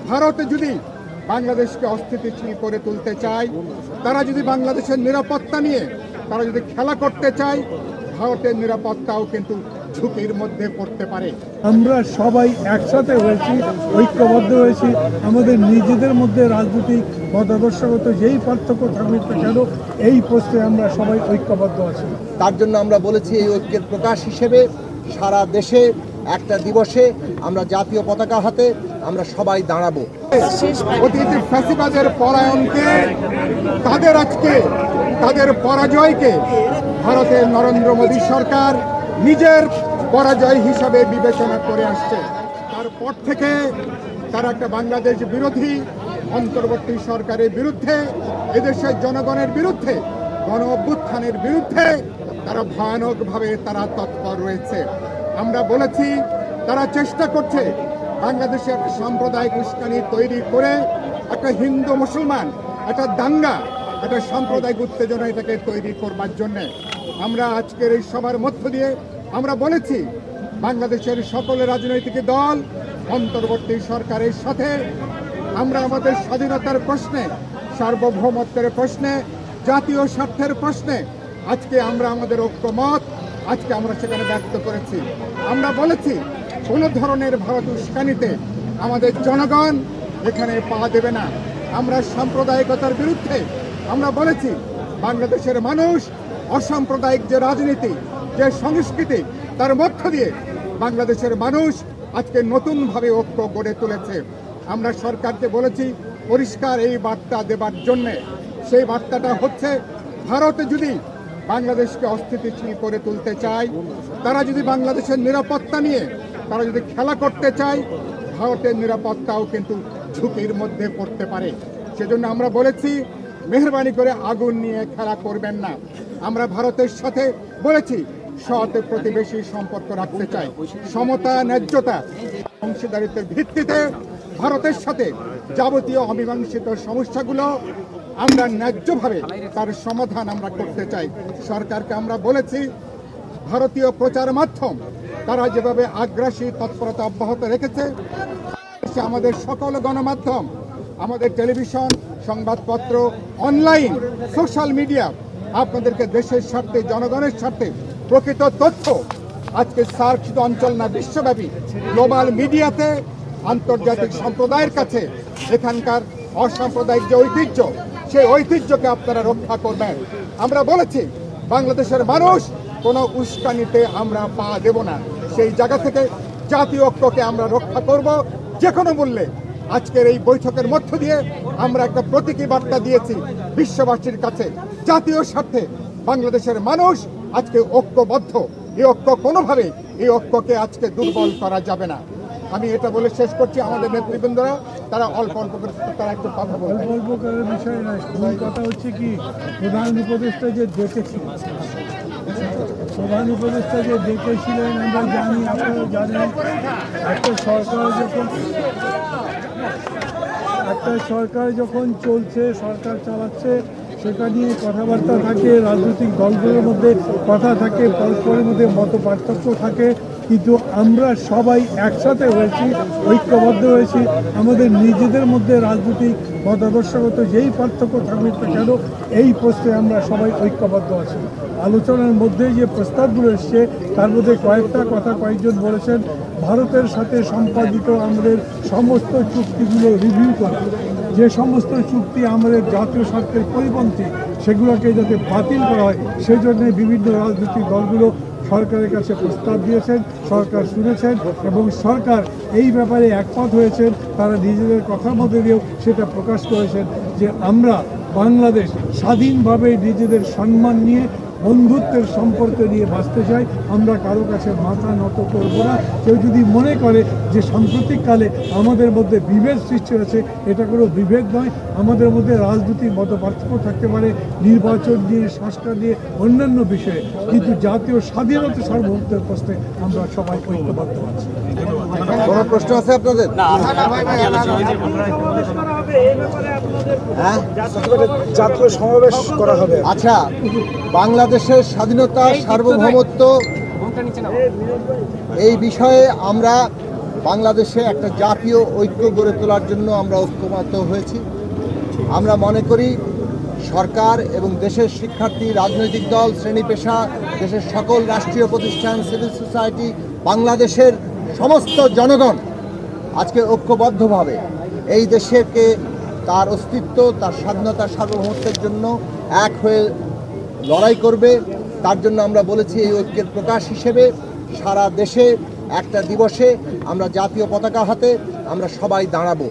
ভারতে যদি বাংলাদেশকে অস্থিতিশীল করে তুলতে চায়, তারা যদি বাংলাদেশের নিরাপত্তা নিয়ে তারা যদি খেলা করতে চায়, ভারতের নিরাপত্তাও কিন্তু ঝুঁকির মধ্যে পড়তে পারে। আমরা সবাই একসাথে হয়েছি, ঐক্যবদ্ধ হয়েছি। আমাদের নিজেদের মধ্যে রাজনৈতিক মতাদর্শগত যেই পার্থক্য থাকবে কেন, এই প্রশ্নে আমরা সবাই ঐক্যবদ্ধ আছি। তার জন্য আমরা বলেছি এই ঐক্যের প্রকাশ হিসেবে সারা দেশে একটা দিবসে আমরা জাতীয় পতাকা হাতে আমরা সবাই দাঁড়াবো। অতীত ফ্যাসিবাদের পলায়নকে, তাদের পরাজয়কে ভারতের নরেন্দ্র মোদী সরকার নিজের পরাজয় হিসাবে বিবেচনা করে আসছে। তারপর থেকে তারা একটা বাংলাদেশ বিরোধী অন্তর্বর্তী সরকারের বিরুদ্ধে, এদেশের জনগণের বিরুদ্ধে, গণ অভ্যুত্থানের বিরুদ্ধে তারা ভয়ানকভাবে তারা তৎপর রয়েছে। আমরা বলেছি তারা চেষ্টা করছে বাংলাদেশে একটা সাম্প্রদায়িক উস্কানি তৈরি করে একটা হিন্দু মুসলমান একটা দাঙ্গা, একটা সাম্প্রদায়িক উত্তেজনা এটাকে তৈরি করবার জন্যে। আমরা আজকের এই সভার মধ্য দিয়ে আমরা বলেছি বাংলাদেশের সকল রাজনৈতিক দল অন্তর্বর্তী সরকারের সাথে আমরা আমাদের স্বাধীনতার প্রশ্নে, সার্বভৌমত্বের প্রশ্নে, জাতীয় স্বার্থের প্রশ্নে আজকে আমরা আমাদের ঐক্যমত আজকে আমরা সেখানে ব্যক্ত করেছি। আমরা বলেছি কোনো ধরনের ভারত উস্কানিতে আমাদের জনগণ এখানে পা দেবে না। আমরা সাম্প্রদায়িকতার বিরুদ্ধে আমরা বলেছি বাংলাদেশের মানুষ অসাম্প্রদায়িক যে রাজনীতি, যে সংস্কৃতি, তার মধ্য দিয়ে বাংলাদেশের মানুষ আজকে নতুনভাবে ঐক্য গড়ে তুলেছে। আমরা সরকারকে বলেছি পরিষ্কার এই বার্তা দেবার জন্যে, সেই বার্তাটা হচ্ছে ভারতে যদি বাংলাদেশকে অস্থিতিশীল করে তুলতে চায়, তারা যদি বাংলাদেশের নিরাপত্তা নিয়ে তারা যদি খেলা করতে চায়, ভারতের নিরাপত্তাও কিন্তু ঝুঁকির মধ্যে পড়তে পারে। সেজন্য আমরা বলেছি মেহরবানি করে আগুন নিয়ে খেলা করবেন না। আমরা ভারতের সাথে বলেছি সৎ প্রতিবেশী সম্পর্ক রাখতে চাই, সমতা, ন্যায্যতা, অংশীদারিত্বের ভিত্তিতে ভারতের সাথে যাবতীয় অমীমাংসিত সমস্যাগুলো আমরা ন্যায্যভাবে তার সমাধান আমরা করতে চাই। সরকারকে আমরা বলেছি ভারতীয় প্রচার মাধ্যম তারা যেভাবে আগ্রাসী তৎপরতা অব্যাহত রেখেছে, আমাদের সকল গণমাধ্যম, আমাদের টেলিভিশন, সংবাদপত্র, অনলাইন, সোশ্যাল মিডিয়া আপনাদেরকে দেশের স্বার্থে, জনগণের স্বার্থে প্রকৃত তথ্য আজকে সার্ক শুধু অঞ্চল না, বিশ্বব্যাপী গ্লোবাল মিডিয়াতে আন্তর্জাতিক সম্প্রদায়ের কাছে এখানকার অসাম্প্রদায়িক যে ঐতিহ্য, সেই ঐতিহ্যকে আপনারা রক্ষা করবেন। আমরা বলেছি বাংলাদেশের মানুষ কোনো উস্কানিতে আমরা পা দেব না। সেই জায়গা থেকে জাতীয় ঐক্যকে আমরা রক্ষা করব যে কোনো মূল্যে। আজকের এই বৈঠকের মধ্য দিয়ে আমরা একটা প্রতীকী বার্তা দিয়েছি বিশ্ববাসীর কাছে, জাতীয় স্বার্থে বাংলাদেশের মানুষ আজকে ঐক্যবদ্ধ। এই ঐক্য কোনোভাবে, এই ঐক্যকে আজকে দুর্বল করা যাবে না। আমি এটা বলে শেষ করছি, আমাদের নেতৃবৃন্দরা তারা অল্প অল্প করে তারা একটু কথা বলবে। অল্প করার বিষয় নয়, মূল কথা হচ্ছে কি প্রধান উপদেষ্টা যে দেখেছিলেন, প্রধান উপদেষ্টা যে দেখেছিলেন আমরা জানি, আপনারা জানেন। একটা সরকার যখন চলছে, সরকার চালাচ্ছে, সেটা নিয়ে কথাবার্তা থাকে, রাজনৈতিক দলগুলোর মধ্যে কথা থাকে, পরস্পরের মধ্যে মত পার্থক্য থাকে, কিন্তু আমরা সবাই একসাথে হয়েছি, ঐক্যবদ্ধ হয়েছি। আমাদের নিজেদের মধ্যে রাজনৈতিক মতাদর্শগত যেই পার্থক্য থাকবে কেন, এই প্রশ্নে আমরা সবাই ঐক্যবদ্ধ আছি। আলোচনার মধ্যে যে প্রস্তাবগুলো এসছে তার মধ্যে কয়েকটা কথা কয়েকজন বলেছেন, ভারতের সাথে সম্পাদিত আমাদের সমস্ত চুক্তিগুলো রিভিউ করা, যে সমস্ত চুক্তি আমাদের জাতীয় স্বার্থের পরিপন্থী সেগুলোকে যাতে বাতিল করা হয়, সেই জন্য বিভিন্ন রাজনৈতিক দলগুলো সরকারের কাছে প্রস্তাব দিয়েছেন, সরকার শুনেছেন এবং সরকার এই ব্যাপারে একমত হয়েছেন। তারা নিজেদের কথার মধ্যে দিয়েও সেটা প্রকাশ করেছেন যে আমরা বাংলাদেশ স্বাধীনভাবে নিজেদের সম্মান নিয়ে, বন্ধুত্বের সম্পর্ক নিয়ে বাঁচতে চাই। আমরা কারো কাছে মাথা নত করব না। কেউ যদি মনে করে যে সাম্প্রতিককালে আমাদের মধ্যে বিভেদ সৃষ্টি হয়েছে, এটা কোনো বিভেদ নয়। আমাদের মধ্যে রাজনৈতিক মত পার্থক্য থাকতে পারে, নির্বাচন নিয়ে, সংস্কার নিয়ে, অন্যান্য বিষয়ে, কিন্তু জাতীয় স্বাধীনতা সার্বভৌমত্বের প্রশ্নে আমরা সবাই ঐক্যবদ্ধ আছি। কোনো প্রশ্ন আছে আপনাদের? জাতীয় সমাবেশ করা হবে। আচ্ছা, বাংলাদেশের স্বাধীনতা, সার্বভৌমত্ব এই বিষয়ে আমরা বাংলাদেশে একটা জাতীয় ঐক্য গড়ে তোলার জন্য আমরা ঐক্যবদ্ধ হয়েছি। আমরা মনে করি সরকার এবং দেশের শিক্ষার্থী, রাজনৈতিক দল, শ্রেণী পেশা, দেশের সকল রাষ্ট্রীয় প্রতিষ্ঠান, সিভিল সোসাইটি, বাংলাদেশের সমস্ত জনগণ আজকে ঐক্যবদ্ধভাবে এই দেশকে তার অস্তিত্ব, তার স্বাধীনতা, সার্বভৌমত্বের জন্য এক হয়ে লড়াই করবে। তার জন্য আমরা বলেছি এই ঐক্যের প্রকাশ হিসেবে সারা দেশে একটা দিবসে আমরা জাতীয় পতাকা হাতে আমরা সবাই দাঁড়াবো।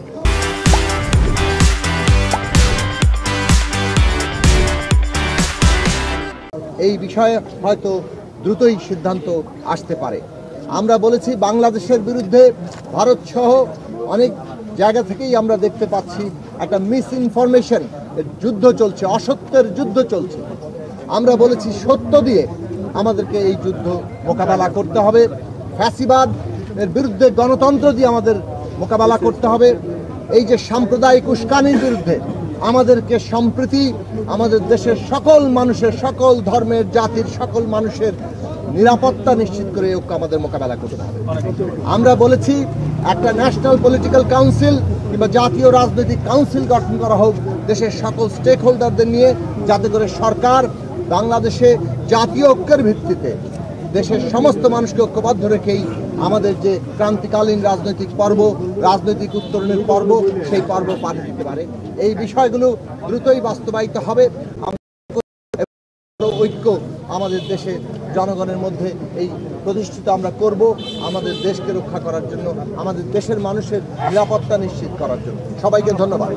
এই বিষয়ে হয়তো দ্রুতই সিদ্ধান্ত আসতে পারে। আমরা বলেছি বাংলাদেশের বিরুদ্ধে ভারত সহ অনেক জায়গা থেকেই আমরা দেখতে পাচ্ছি একটা মিস ইনফরমেশন যুদ্ধ চলছে, অসত্যের যুদ্ধ চলছে। আমরা বলেছি সত্য দিয়ে আমাদেরকে এই যুদ্ধ মোকাবেলা করতে হবে। ফ্যাসিবাদ এর বিরুদ্ধে গণতন্ত্র দিয়ে আমাদের মোকাবেলা করতে হবে। এই যে সাম্প্রদায়িক উস্কানির বিরুদ্ধে আমাদেরকে সম্প্রীতি, আমাদের দেশের সকল মানুষের, সকল ধর্মের, জাতির সকল মানুষের নিরাপত্তা নিশ্চিত করে ঐক্য আমাদের মোকাবেলা করতে হবে। আমরা বলেছি একটা ন্যাশনাল পলিটিক্যাল কাউন্সিল কিংবা জাতীয় রাজনৈতিক কাউন্সিল গঠন করা হোক দেশের সকল স্টেক হোল্ডারদের নিয়ে, যাতে করে সরকার বাংলাদেশে জাতীয় ঐক্যের ভিত্তিতে দেশের সমস্ত মানুষকে ঐক্যবদ্ধ রেখেই আমাদের যে ক্রান্তিকালীন রাজনৈতিক পর্ব, রাজনৈতিক উত্তরণের পর্ব, সেই পর্ব পার দিতে পারে। এই বিষয়গুলো দ্রুতই বাস্তবায়িত হবে। ঐক্য আমাদের দেশে জনগণের মধ্যে এই প্রতিষ্ঠিত আমরা করব, আমাদের দেশকে রক্ষা করার জন্য, আমাদের দেশের মানুষের নিরাপত্তা নিশ্চিত করার জন্য। সবাইকে ধন্যবাদ।